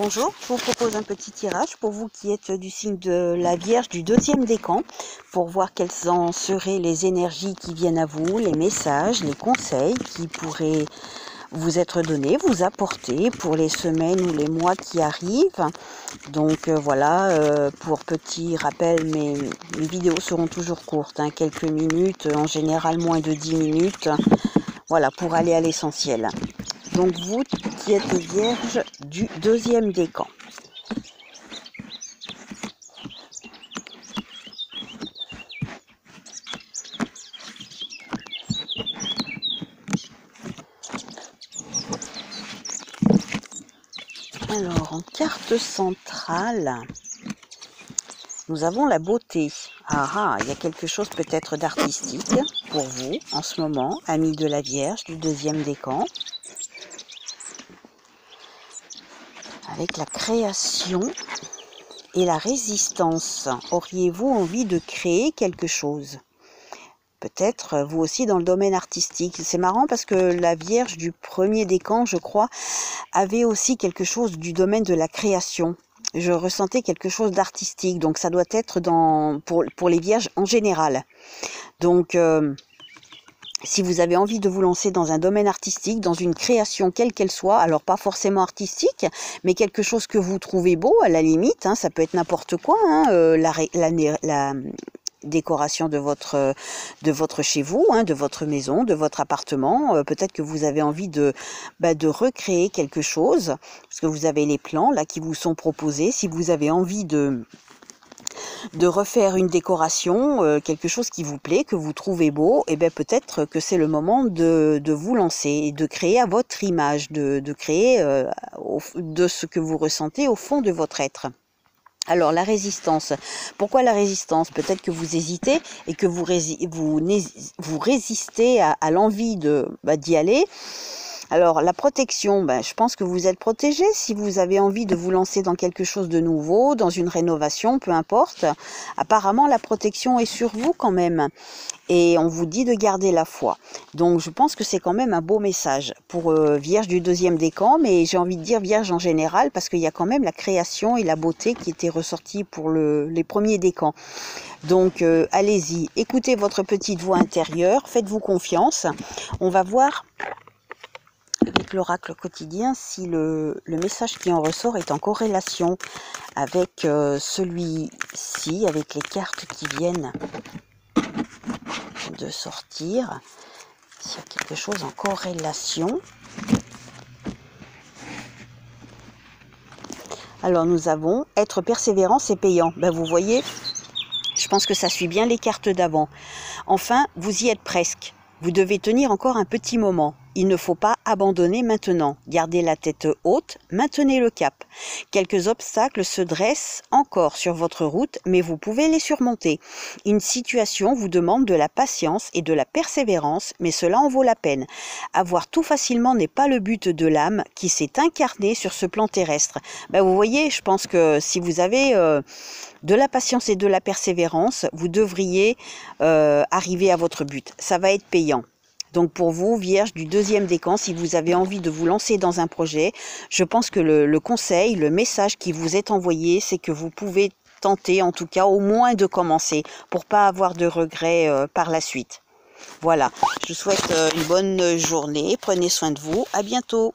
Bonjour, je vous propose un petit tirage pour vous qui êtes du signe de la Vierge du deuxième décan, pour voir quelles en seraient les énergies qui viennent à vous, les messages, les conseils qui pourraient vous être donnés, vous apporter pour les semaines ou les mois qui arrivent. Donc voilà, pour petit rappel, mes vidéos seront toujours courtes, quelques minutes, en général moins de 10 minutes, voilà, pour aller à l'essentiel. Donc vous qui êtes vierge du deuxième décan. Alors en carte centrale, nous avons la beauté. Il y a quelque chose peut-être d'artistique pour vous en ce moment, amis de la Vierge du deuxième décan. Avec la création et la résistance, auriez-vous envie de créer quelque chose? Peut-être vous aussi dans le domaine artistique. C'est marrant parce que la Vierge du premier décan, je crois, avait aussi quelque chose du domaine de la création. Je ressentais quelque chose d'artistique, donc ça doit être pour les Vierges en général. Donc, si vous avez envie de vous lancer dans un domaine artistique, dans une création quelle qu'elle soit, alors pas forcément artistique, mais quelque chose que vous trouvez beau à la limite, ça peut être n'importe quoi, la décoration de votre chez vous, de votre maison, de votre appartement. Peut-être que vous avez envie de recréer quelque chose, parce que vous avez les plans là qui vous sont proposés. Si vous avez envie de refaire une décoration, quelque chose qui vous plaît, que vous trouvez beau, et peut-être que c'est le moment de vous lancer et de créer à votre image, de créer de ce que vous ressentez au fond de votre être. Alors la résistance, pourquoi la résistance? Peut-être que vous hésitez et que vous résistez à l'envie d'y aller. Alors la protection, je pense que vous êtes protégé si vous avez envie de vous lancer dans quelque chose de nouveau, dans une rénovation, peu importe. Apparemment la protection est sur vous quand même. Et on vous dit de garder la foi. Donc je pense que c'est quand même un beau message pour Vierge du deuxième décan, mais j'ai envie de dire Vierge en général, parce qu'il y a quand même la création et la beauté qui étaient ressorties pour les premiers décans. Donc allez-y, écoutez votre petite voix intérieure, faites-vous confiance. On va voir avec l'oracle quotidien si le message qui en ressort est en corrélation avec celui-ci, avec les cartes qui viennent de sortir, s'il y a quelque chose en corrélation. Alors nous avons être persévérant, c'est payant. Vous voyez, je pense que ça suit bien les cartes d'avant. Enfin, vous y êtes presque. Vous devez tenir encore un petit moment. Il ne faut pas abandonner maintenant. Gardez la tête haute, maintenez le cap. Quelques obstacles se dressent encore sur votre route, mais vous pouvez les surmonter. Une situation vous demande de la patience et de la persévérance, mais cela en vaut la peine. Avoir tout facilement n'est pas le but de l'âme qui s'est incarnée sur ce plan terrestre. Vous voyez, je pense que si vous avez de la patience et de la persévérance, vous devriez arriver à votre but. Ça va être payant. Donc pour vous, Vierge du deuxième décan, si vous avez envie de vous lancer dans un projet, je pense que le conseil, le message qui vous est envoyé, c'est que vous pouvez tenter, en tout cas au moins de commencer, pour pas avoir de regrets par la suite. Voilà, je vous souhaite une bonne journée, prenez soin de vous, à bientôt.